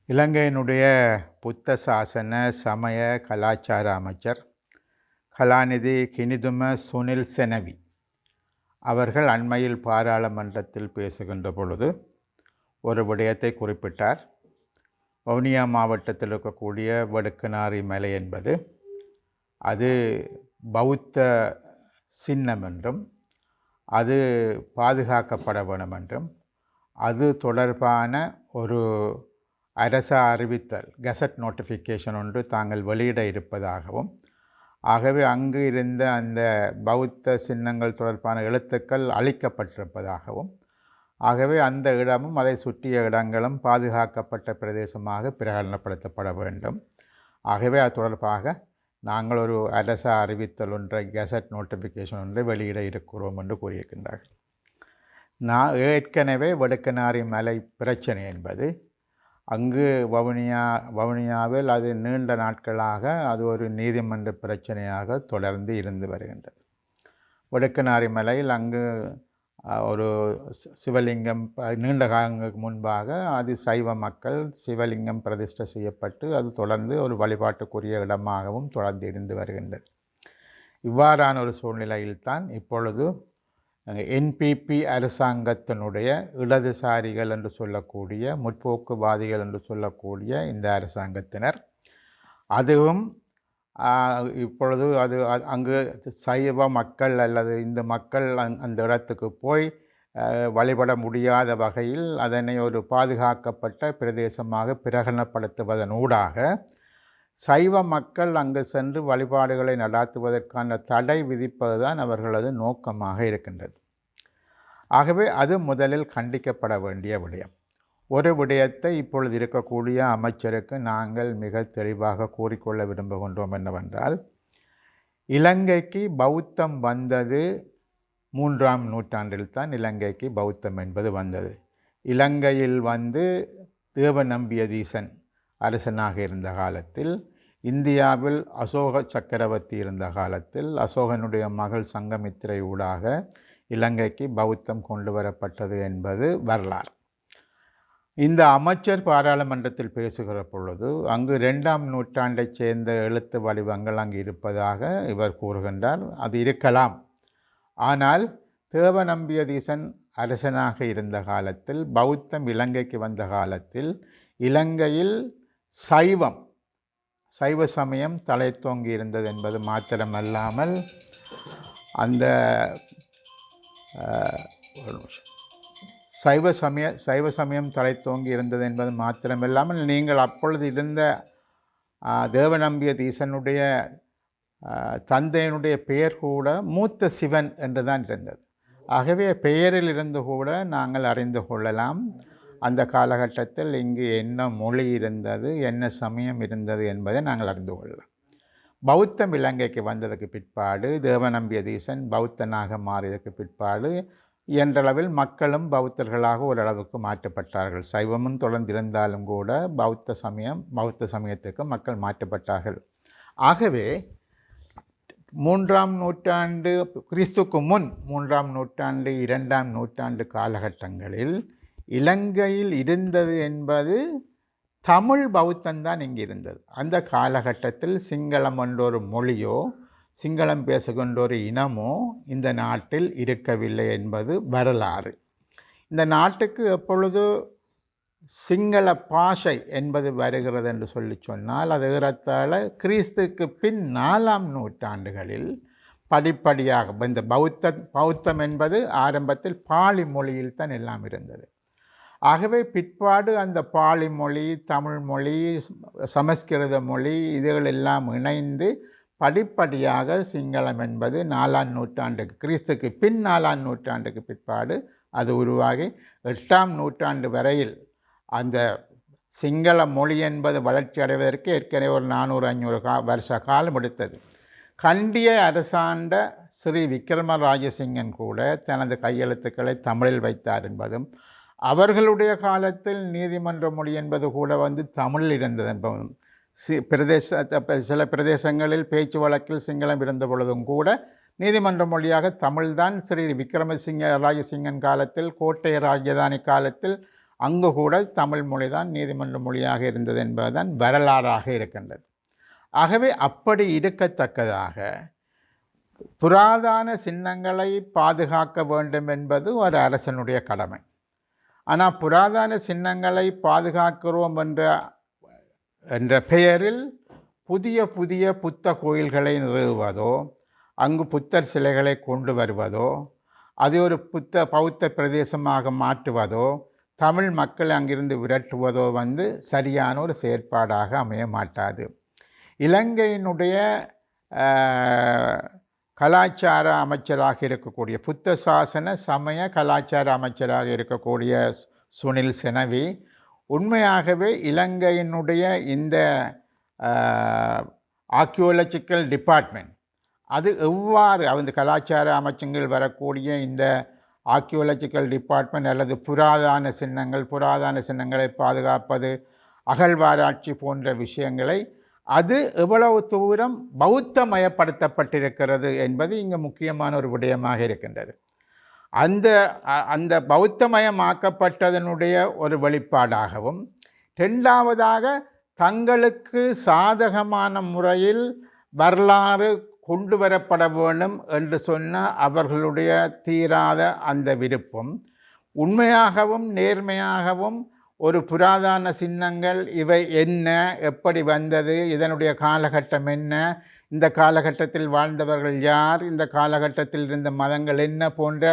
இலங்கையினுடைய புத்த சாசன சமய கலாச்சார அமைச்சர் கலாநிதி கினிதும சுனில் செனவி அவர்கள் அண்மையில் பாராளுமன்றத்தில் பேசுகின்ற பொழுது ஒரு விடயத்தை குறிப்பிட்டார். வவுனியா மாவட்டத்தில் இருக்கக்கூடிய வடுக்கனாரி மலை என்பது அது பௌத்த சின்னம் என்றும் அது பாதுகாக்கப்பட வேண்டும் என்றும் அது தொடர்பான ஒரு அரச அறிவித்தல் கெசட் நோட்டிஃபிகேஷன் ஒன்று தாங்கள் வெளியிட இருப்பதாகவும், ஆகவே அங்கு இருந்த அந்த பௌத்த சின்னங்கள் தொடர்பான எழுத்துக்கள் அழிக்கப்பட்டிருப்பதாகவும், ஆகவே அந்த இடமும் அதை சுற்றிய இடங்களும் பாதுகாக்கப்பட்ட பிரதேசமாக பிரகடனப்படுத்தப்பட வேண்டும். ஆகவே அது தொடர்பாக நாங்கள் ஒரு அரச அறிவித்தல் ஒன்றை கெசட் நோட்டிஃபிகேஷன் ஒன்றை வெளியிட இருக்கிறோம் என்று கூறியிருக்கின்றார்கள். நான் ஏற்கனவே வடுக்கனாரி மலை பிரச்சனை என்பது அங்கு வவுனியாவில் அது நீண்ட நாட்களாக அது ஒரு நீதிமன்ற பிரச்சனையாக தொடர்ந்து இருந்து வருகின்றது. வடுக்கனாரி மலையில் அங்கு ஒரு சிவலிங்கம் நீண்ட காலங்களுக்கு முன்பாக அது சைவ மக்கள் சிவலிங்கம் பிரதிஷ்டை செய்யப்பட்டு அது தொடர்ந்து ஒரு வழிபாட்டுக்குரிய இடமாகவும் தொடர்ந்து இருந்து வருகின்றது. இவ்வாறான ஒரு சூழ்நிலையில்தான் இப்பொழுது என்பிபி அரசாங்கத்தினுடைய இடதுசாரிகள் என்று சொல்லக்கூடிய முற்போக்குவாதிகள் என்று சொல்லக்கூடிய இந்த அரசாங்கத்தினர் அதுவும் இப்பொழுது அது அங்கு சைவ மக்கள் அல்லது இந்த மக்கள் அந்த இடத்துக்கு போய் வழிபட முடியாத வகையில் அதனை ஒரு பாதுகாக்கப்பட்ட பிரதேசமாக பிரகடனப்படுத்துவதனூடாக சைவ மக்கள் அங்கு சென்று வழிபாடுகளை நடாத்துவதற்கான தடை விதிப்பதுதான் அவர்களது நோக்கமாக இருக்கின்றது. ஆகவே அது முதலில் கண்டிக்கப்பட வேண்டிய விடயம். ஒரு விடயத்தை இப்பொழுது இருக்கக்கூடிய அமைச்சருக்கு நாங்கள் மிக தெளிவாக கூறிக்கொள்ள விரும்புகின்றோம் என்னவென்றால், இலங்கைக்கு பௌத்தம் வந்தது 3ஆம் நூற்றாண்டில் தான் இலங்கைக்கு பௌத்தம் என்பது வந்தது. இலங்கையில் தேவநம்பியதீசன் அரசனாக இருந்த காலத்தில், இந்தியாவில் அசோக சக்கரவர்த்தி இருந்த காலத்தில் அசோகனுடைய மகள் சங்கமித்திரை ஊடாக இலங்கைக்கு பௌத்தம் கொண்டு வரப்பட்டது என்பது வரலாறு. இந்த அமைச்சர் பாராளுமன்றத்தில் பேசுகிற பொழுது அங்கு 2ஆம் நூற்றாண்டைச் சேர்ந்த எழுத்து வடிவங்கள் அங்கு இருப்பதாக இவர் கூறுகின்றார். அது இருக்கலாம். ஆனால் தேவநம்பியதீசன் அரசனாக இருந்த காலத்தில், பௌத்தம் இலங்கைக்கு வந்த காலத்தில் இலங்கையில் சைவ சமயம் தலை தோங்கி இருந்தது என்பது மாத்திரமல்லாமல் அந்த சைவ சமயம் தலை தோங்கி இருந்தது என்பது மாத்திரமில்லாமல் நீங்கள் அப்பொழுது இருந்த தேவநம்பியதீசனுடைய தந்தையினுடைய பெயர் கூட மூத்த சிவன் என்றுதான் இருந்தது. ஆகவே பெயரில் இருந்து கூட நாங்கள் அறிந்து கொள்ளலாம் அந்த காலகட்டத்தில் இங்கு என்ன மொழி இருந்தது, என்ன சமயம் இருந்தது என்பதை நாங்கள் அறிந்து கொள்ளலாம். பௌத்தம் இலங்கைக்கு வந்ததுக்கு பிற்பாடு, தேவநம்பியதீசன் பௌத்தனாக மாறியதற்கு பிற்பாடு என்றளவில் மக்களும் பௌத்தர்களாக ஓரளவுக்கு மாற்றப்பட்டார்கள். சைவமும் தொடர்ந்திருந்தாலும் கூட பௌத்த சமயத்துக்கு மக்கள் மாற்றப்பட்டார்கள். ஆகவே 3ஆம் நூற்றாண்டு கிறிஸ்துக்கு முன் 3ஆம் நூற்றாண்டு 2ஆம் நூற்றாண்டு காலகட்டங்களில் இலங்கையில் இருந்தது என்பது தமிழ் பௌத்தம்தான் இங்கு இருந்தது. அந்த காலகட்டத்தில் சிங்களம் என்றொரு மொழியோ சிங்களம் பேசுகின்ற ஒரு இனமோ இந்த நாட்டில் இருக்கவில்லை என்பது வரலாறு. இந்த நாட்டுக்கு எப்பொழுது சிங்கள பாஷை என்பது வருகிறது என்று சொன்னால் அது ஏறத்தாழ கிறிஸ்துக்கு பின் 4ஆம் நூற்றாண்டுகளில் படிப்படியாக இந்த பௌத்தம் என்பது ஆரம்பத்தில் பாலி மொழியில் தான் எல்லாம் இருந்தது. ஆகவே பிற்பாடு அந்த பாலி மொழி, தமிழ் மொழி, சமஸ்கிருத மொழி இதுகள் எல்லாம் இணைந்து படிப்படியாக சிங்களம் என்பது 4ஆம் நூற்றாண்டுக்கு கிறிஸ்துக்கு பின் 4ஆம் நூற்றாண்டுக்கு பிற்பாடு அது உருவாகி 8ஆம் நூற்றாண்டு வரையில் அந்த சிங்கள மொழி என்பது வளர்ச்சி அடைவதற்கு ஏற்கனவே ஒரு 400-500 வருஷ காலம் எடுத்தது. கண்டியை அரசாண்ட ஸ்ரீ விக்ரம ராஜசிங்கன் கூட தனது கையெழுத்துக்களை தமிழில் வைத்தார் என்பதும், அவர்களுடைய காலத்தில் நீதிமன்ற மொழி என்பது கூட தமிழில் இருந்தது என்பதும், சில பிரதேசங்களில் பேச்சு வழக்கில் சிங்களம் இருந்த பொழுதும் கூட நீதிமன்ற மொழியாக தமிழ்தான் ஸ்ரீ விக்ரமசிங்க ராஜசிங்கன் காலத்தில், கோட்டை ராஜதானி காலத்தில் அங்கு கூட தமிழ் மொழி தான் நீதிமன்ற மொழியாக இருந்தது என்பதுதான் வரலாறாக இருக்கின்றது. ஆகவே அப்படி இருக்கத்தக்கதாக புராதன சின்னங்களை பாதுகாக்க வேண்டும் என்பது ஒரு அரசனுடைய கடமை. ஆனால் புராதன சின்னங்களை பாதுகாக்கிறோம் என்ற பெயரில் புதிய புதிய புத்த கோயில்களை நிறுவுவதோ, அங்கு புத்தர் சிலைகளை கொண்டு வருவதோ, அதை ஒரு பௌத்த பிரதேசமாக மாற்றுவதோ, தமிழ் மக்களை அங்கிருந்து விரட்டுவதோ சரியான ஒரு செயற்பாடாக அமைய மாட்டாது. இலங்கையினுடைய கலாச்சார அமைச்சராக இருக்கக்கூடிய புத்த சாசன சமய கலாச்சார அமைச்சராக இருக்கக்கூடிய சுனில் செனவி உண்மையாகவே இலங்கையினுடைய இந்த ஆர்க்கியோலஜிக்கல் டிபார்ட்மெண்ட் அது எவ்வாறு அந்த கலாச்சார அமைச்சங்கள் வரக்கூடிய இந்த ஆர்க்கியோலஜிக்கல் டிபார்ட்மெண்ட் அல்லது புராதன சின்னங்களை பாதுகாப்பது, அகழ்வாராய்ச்சி போன்ற விஷயங்களை அது எவ்வளவு தூரம் பௌத்தமயப்படுத்தப்பட்டிருக்கிறது என்பது இங்கு முக்கியமான ஒரு விடயமாக இருக்கின்றது. அந்த பௌத்தமயமாக்கப்பட்டதனுடைய ஒரு வெளிப்பாடாகவும், இரண்டாவதாக தங்களுக்கு சாதகமான முறையில் வரலாறு கொண்டு வரப்பட வேண்டும் என்று சொன்ன அவர்களுடைய தீராத அந்த விருப்பம், உண்மையாகவும் நேர்மையாகவும் ஒரு புராதன சின்னங்கள் இவை என்ன, எப்படி வந்தது, இதனுடைய காலகட்டம் என்ன, இந்த காலகட்டத்தில் வாழ்ந்தவர்கள் யார், இந்த காலகட்டத்தில் இருந்த மதங்கள் என்ன போன்ற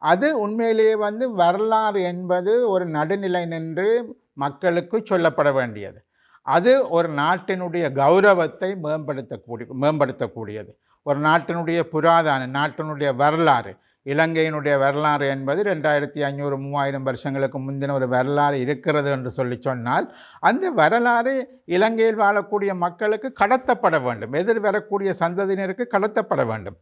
அது உண்மையிலேயே வரலாறு என்பது ஒரு நடுநிலை நின்று மக்களுக்கு சொல்லப்பட வேண்டியது. அது ஒரு நாட்டினுடைய கௌரவத்தை மேம்படுத்தக்கூடியது. ஒரு நாட்டினுடைய நாட்டினுடைய வரலாறு, இலங்கையினுடைய வரலாறு என்பது 2500-3000 வருஷங்களுக்கு முந்தின ஒரு வரலாறு இருக்கிறது என்று சொன்னால் அந்த வரலாறு இலங்கையில் வாழக்கூடிய மக்களுக்கு கடத்தப்பட வேண்டும், எதிர்வரக்கூடிய சந்ததியினருக்கு கடத்தப்பட வேண்டும்.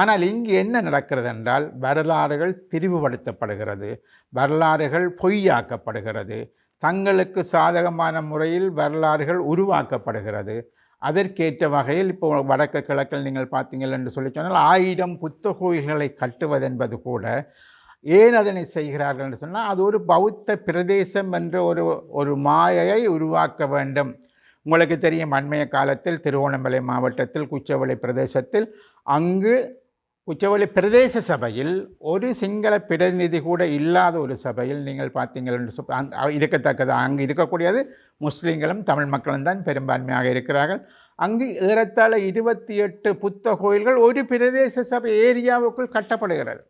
ஆனால் இங்கு என்ன நடக்கிறது என்றால் வரலாறுகள் திரிவுபடுத்தப்படுகிறது, வரலாறுகள் பொய்யாக்கப்படுகிறது, தங்களுக்கு சாதகமான முறையில் வரலாறுகள் உருவாக்கப்படுகிறது. அதற்கேற்ற வகையில் இப்போ வடக்கு கிழக்கில் நீங்கள் பார்த்தீங்கள் என்று சொன்னால் 1000 புத்த கோயில்களை கட்டுவதென்பது கூட ஏன் அதனை செய்கிறார்கள் என்று சொன்னால் அது ஒரு பௌத்த பிரதேசம் என்ற ஒரு மாயையை உருவாக்க வேண்டும். உங்களுக்கு தெரியும், அண்மைய காலத்தில் திருகோணமலை மாவட்டத்தில் குச்சவெளி பிரதேசத்தில் அங்கு குச்சவெளி பிரதேச சபையில் ஒரு சிங்கள பிரதிநிதி கூட இல்லாத ஒரு சபையில் நீங்கள் பார்த்தீங்கள் என்று இருக்கத்தக்கது அங்கு இருக்கக்கூடியது முஸ்லீம்களும் தமிழ் மக்களும் தான் பெரும்பான்மையாக இருக்கிறார்கள். அங்கு ஏறத்தாழ 28 புத்த கோயில்கள் ஒரு பிரதேச சபை ஏரியாவுக்குள் கட்டப்படுகிறது.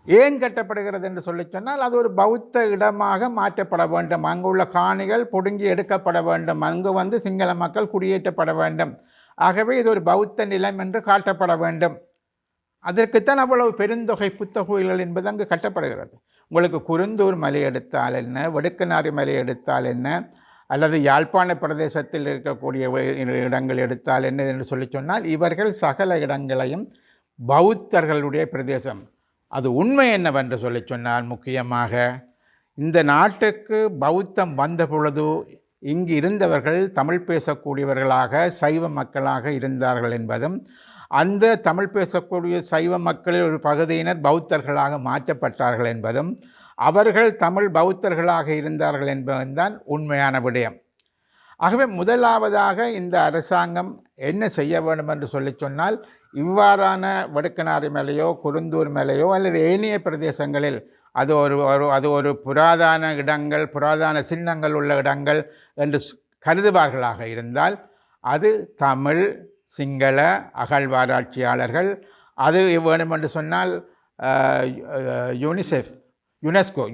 ஏன் கட்டப்படுகிறது என்று சொன்னால் அது ஒரு பௌத்த இடமாக மாற்றப்பட வேண்டும், அங்கு உள்ள காணிகள் பொடுங்கி எடுக்கப்பட வேண்டும், அங்கு சிங்கள மக்கள் குடியேற்றப்பட வேண்டும். ஆகவே இது ஒரு பௌத்த நிலம் என்று காட்டப்பட வேண்டும். அதற்குத்தான் அவ்வளவு பெருந்தொகை புத்த கோயில்கள் என்பது அங்கு கட்டப்படுகிறது. உங்களுக்கு குருந்தூர் மலை எடுத்தால் என்ன, வடுக்கனாரி மலை எடுத்தால் என்ன, அல்லது யாழ்ப்பாண பிரதேசத்தில் இருக்கக்கூடிய இடங்கள் எடுத்தால் என்ன என்று சொன்னால் இவர்கள் சகல இடங்களையும் பௌத்தர்களுடைய பிரதேசம். அது உண்மை என்னவென்று சொன்னால் முக்கியமாக இந்த நாட்டுக்கு பௌத்தம் வந்த பொழுது இங்கு இருந்தவர்கள் தமிழ் பேசக்கூடியவர்களாக சைவ மக்களாக இருந்தார்கள் என்பதும், அந்த தமிழ் பேசக்கூடிய சைவ மக்களில் ஒரு பகுதியினர் பௌத்தர்களாக மாற்றப்பட்டார்கள் என்பதும், அவர்கள் தமிழ் பௌத்தர்களாக இருந்தார்கள் என்பதுதான் உண்மையான விடயம். ஆகவே முதலாவதாக இந்த அரசாங்கம் என்ன செய்ய வேண்டும் என்று சொன்னால் இவ்வாறான வடுக்கனாரி மேலேயோ குருந்தூர் மேலேயோ அல்லது ஏனைய பிரதேசங்களில் அது ஒரு புராதன இடங்கள், புராதன சின்னங்கள் உள்ள இடங்கள் என்று கருதுவார்களாக இருந்தால் அது தமிழ் சிங்கள அகழ்வாராய்ச்சியாளர்கள் அது வேணும் என்று சொன்னால்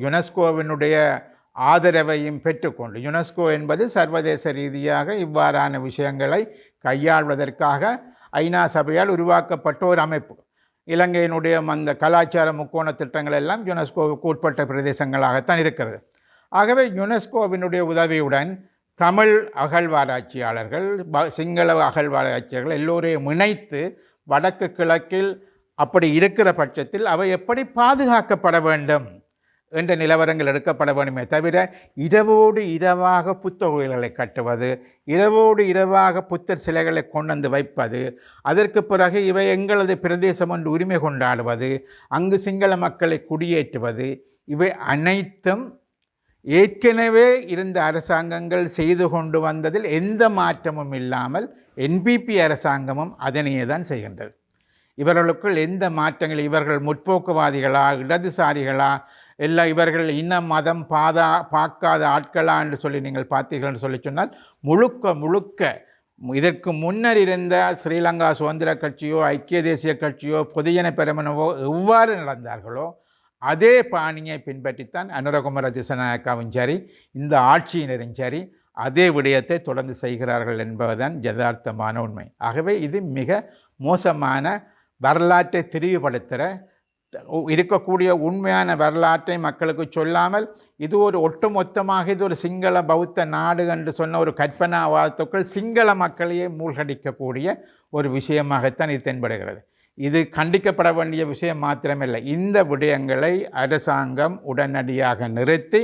யுனெஸ்கோவினுடைய ஆதரவையும் பெற்றுக்கொண்டு, யுனெஸ்கோ என்பது சர்வதேச ரீதியாக இவ்வாறான விஷயங்களை கையாள்வதற்காக ஐநா சபையால் உருவாக்கப்பட்ட ஒரு அமைப்பு. இலங்கையினுடைய அந்த கலாச்சார முக்கோண திட்டங்கள் எல்லாம் யுனெஸ்கோவுக்கு உட்பட்ட பிரதேசங்களாகத்தான் இருக்கிறது. ஆகவே யுனெஸ்கோவினுடைய உதவியுடன் தமிழ் அகழ்வாராய்ச்சியாளர்கள், சிங்கள அகழ்வாராய்ச்சியாளர்கள் எல்லோரையும் இணைத்து வடக்கு கிழக்கில் அப்படி இருக்கிற பட்சத்தில் அவை எப்படி பாதுகாக்கப்பட வேண்டும் என்ற நிலவரங்கள் எடுக்கப்பட வேண்டுமே தவிர இரவோடு இரவாக புத்த கோயில்களை கட்டுவது, இரவோடு இரவாக புத்தர் சிலைகளை கொண்டு வைப்பது, அதற்கு பிறகு இவை எங்களது பிரதேசம் என்று உரிமை கொண்டாடுவது, அங்கு சிங்கள மக்களை குடியேற்றுவது, இவை அனைத்தும் ஏற்கனவே இருந்த அரசாங்கங்கள் செய்து கொண்டு வந்ததில் எந்த மாற்றமும் இல்லாமல் என்பிபி அரசாங்கமும் அதனையே தான் செய்கின்றது. இவர்களுக்குள் எந்த மாற்றங்கள், இவர்கள் முற்போக்குவாதிகளா இடதுசாரிகளா இல்லை இவர்கள் இன மதம் பார்க்காத ஆட்களா என்று சொல்லி நீங்கள் பார்த்தீர்கள் என்று சொல்லி சொன்னால் முழுக்க இதற்கு முன்னர் இருந்த ஸ்ரீலங்கா சுதந்திர கட்சியோ ஐக்கிய தேசிய கட்சியோ பொதுஜன பெரமுனவோ எவ்வாறு நடந்தார்களோ அதே பாணியை பின்பற்றித்தான் அனுரகுமார திசாநாயக்காவும் சரி இந்த ஆட்சியினரும் சரி அதே விடயத்தை தொடர்ந்து செய்கிறார்கள் என்பதுதான் யதார்த்தமான உண்மை. ஆகவே இது மிக மோசமான வரலாற்றை திரிவுபடுத்துகிற இருக்கக்கூடிய உண்மையான வரலாற்றை மக்களுக்கு சொல்லாமல் இது ஒரு ஒட்டுமொத்தமாக இது ஒரு சிங்கள பௌத்த நாடு என்று சொன்ன ஒரு கற்பனாவாதத்துக்குள் சிங்கள மக்களையே மூழ்கடிக்கக்கூடிய ஒரு விஷயமாகத்தான் இது தென்படுகிறது. இது கண்டிக்கப்பட வேண்டிய விஷயம் மாத்திரமில்லை. இந்த விடயங்களை அரசாங்கம் உடனடியாக நிறுத்தி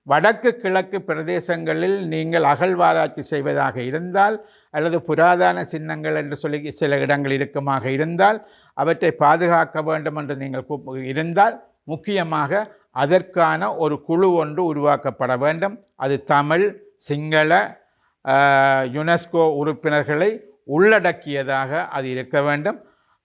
வடக்கு கிழக்கு பிரதேசங்களில் நீங்கள் அகழ்வாராய்ச்சி செய்வதாக இருந்தால் அல்லது புராதன சின்னங்கள் என்று சொல்லி சில இடங்கள் இருக்குமாக இருந்தால் அவற்றை பாதுகாக்க வேண்டும் என்று நீங்கள் இருந்தால் முக்கியமாக அதற்கான ஒரு குழு ஒன்று உருவாக்கப்பட வேண்டும். அது தமிழ் சிங்கள யுனெஸ்கோ உறுப்பினர்களை உள்ளடக்கியதாக அது இருக்க வேண்டும்.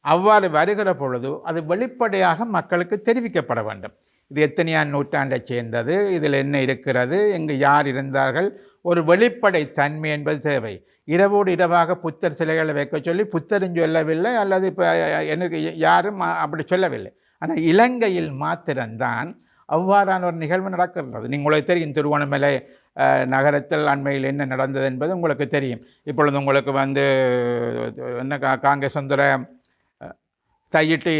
அவ்வாறு வருகிற பொழுது அது வெளிப்படையாக மக்களுக்கு தெரிவிக்கப்பட வேண்டும். இது எத்தனையாம் நூற்றாண்டை சேர்ந்தது, இதில் என்ன இருக்கிறது, இங்கு யார் இருந்தார்கள், ஒரு வெளிப்படை தன்மை என்பது தேவை. இரவோடு இரவாக புத்தர் சிலைகளை வைக்க சொல்லி புத்தரும் சொல்லவில்லை, அல்லது இப்போ எனக்கு யாரும் அப்படி சொல்லவில்லை. ஆனால் இலங்கையில் மாத்திரம்தான் அவ்வாறான ஒரு நிகழ்வு நடக்கிறது. உங்களுக்கு தெரியும், திருவண்ணாமலை நகரத்தில் அண்மையில் என்ன நடந்தது என்பது உங்களுக்கு தெரியும். இப்பொழுது உங்களுக்கு என்ன காங்கேசந்துர தையிட்டு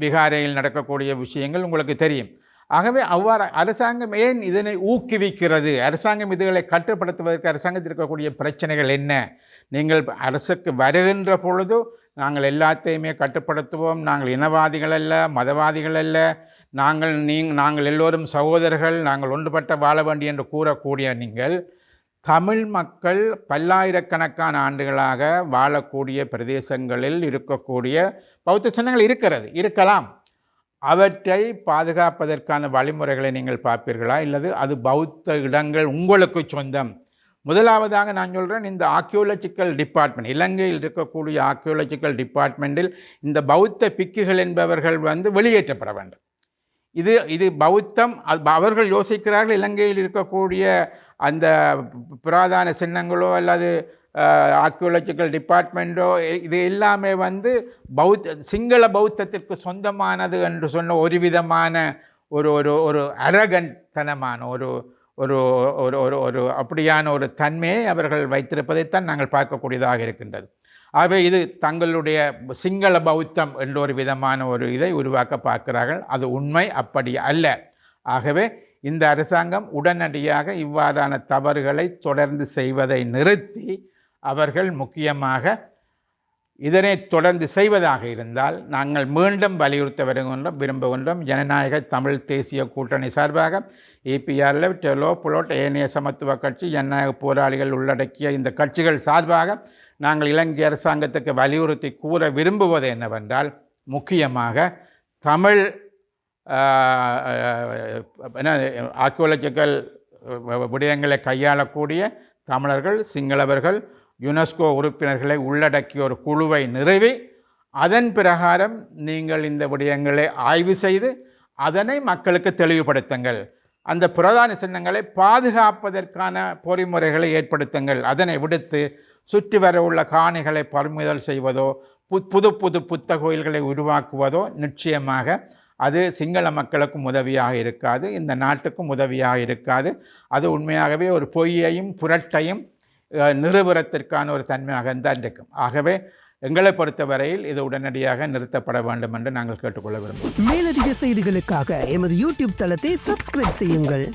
விகாரையில் நடக்கக்கூடிய விஷயங்கள் உங்களுக்கு தெரியும். ஆகவே அவ்வாறு அரசாங்கம் ஏன் இதனை ஊக்குவிக்கிறது? அரசாங்கம் இதுகளை கட்டுப்படுத்துவதற்கு அரசாங்கத்தில் இருக்கக்கூடிய பிரச்சனைகள் என்ன? நீங்கள் அரசுக்கு வருகின்ற பொழுது நாங்கள் எல்லாத்தையுமே கட்டுப்படுத்துவோம், நாங்கள் இனவாதிகள் அல்ல, மதவாதிகள் அல்ல, நாங்கள் எல்லோரும் சகோதரர்கள், நாங்கள் ஒன்றுபட்ட வாழ வேண்டிய என்று கூறக்கூடிய நீங்கள் தமிழ் மக்கள் பல்லாயிரக்கணக்கான ஆண்டுகளாக வாழக்கூடிய பிரதேசங்களில் இருக்கக்கூடிய பௌத்த சின்னங்கள் இருக்கலாம். அவற்றை பாதுகாப்பதற்கான வழிமுறைகளை நீங்கள் பார்ப்பீர்களா? இல்லது அது பௌத்த இடங்கள் உங்களுக்கு சொந்தம்? முதலாவதாக நான் சொல்கிறேன், இந்த ஆர்கியோலஜிக்கல் டிபார்ட்மெண்ட், இலங்கையில் இருக்கக்கூடிய ஆர்கியோலஜிக்கல் டிபார்ட்மெண்ட்டில் இந்த பௌத்த பிக்குகள் என்பவர்கள் வெளியேற்றப்பட வேண்டும். இது பௌத்தம். அவர்கள் யோசிக்கிறார்கள் இலங்கையில் இருக்கக்கூடிய அந்த புராதன சின்னங்களோ அல்லது ஆர்கியோலஜிக்கல் டிபார்ட்மெண்ட்டோ இது எல்லாமே சிங்கள பௌத்தத்திற்கு சொந்தமானது என்று சொன்ன ஒரு விதமான ஒரு அரகன்தனமான ஒரு ஒரு ஒரு அப்படியான ஒரு தன்மையை அவர்கள் வைத்திருப்பதைத்தான் நாங்கள் பார்க்கக்கூடியதாக இருக்கின்றது. ஆகவே இது தங்களுடைய சிங்கள பௌத்தம் என்ற ஒரு விதமான ஒரு இதை உருவாக்க பார்க்கிறார்கள். அது உண்மை அப்படி அல்ல. ஆகவே இந்த அரசாங்கம் உடனடியாக இவ்வாறான தவறுகளை தொடர்ந்து செய்வதை நிறுத்தி அவர்கள் முக்கியமாக இதனை தொடர்ந்து செய்வதாக இருந்தால் நாங்கள் மீண்டும் வலியுறுத்த விரும்புகின்றோம். ஜனநாயக தமிழ் தேசிய கூட்டணி சார்பாக EPRL, டெலோ, புலோட், ஏனைய சமத்துவ கட்சி, ஜனநாயக போராளிகள் உள்ளடக்கிய இந்த கட்சிகள் சார்பாக நாங்கள் இலங்கை அரசாங்கத்துக்கு வலியுறுத்தி கூற விரும்புவது என்னவென்றால், முக்கியமாக தமிழ் ஆர்கியோலஜிக்கல் விடயங்களை கையாளக்கூடிய தமிழர்கள், சிங்களவர்கள், யுனெஸ்கோ உறுப்பினர்களை உள்ளடக்கிய ஒரு குழுவை நிறுவி அதன் பிரகாரம் நீங்கள் இந்த விடயங்களை ஆய்வு செய்து அதனை மக்களுக்கு தெளிவுபடுத்துங்கள். அந்த புராதன சின்னங்களை பாதுகாப்பதற்கான பொறிமுறைகளை ஏற்படுத்துங்கள். அதனை விடுத்து சுற்றி வர உள்ள காணிகளை பறிமுதல் செய்வதோ புது புத்த கோயில்களை உருவாக்குவதோ நிச்சயமாக அது சிங்கள மக்களுக்கும் உதவியாக இருக்காது, இந்த நாட்டுக்கும் உதவியாக இருக்காது. அது உண்மையாகவே ஒரு பொய்யையும் புரட்டையும் நிறுவனத்திற்கான ஒரு தன்மையாக தான் இருக்கும். ஆகவே எங்களை பொறுத்தவரையில் இது உடனடியாக நிறுத்தப்பட வேண்டும் என்று நாங்கள் கேட்டுக்கொள்ள விரும்புகிறோம். மேலதிக செய்திகளுக்காக எமது யூடியூப் தளத்தை சப்ஸ்கிரைப் செய்யுங்கள்.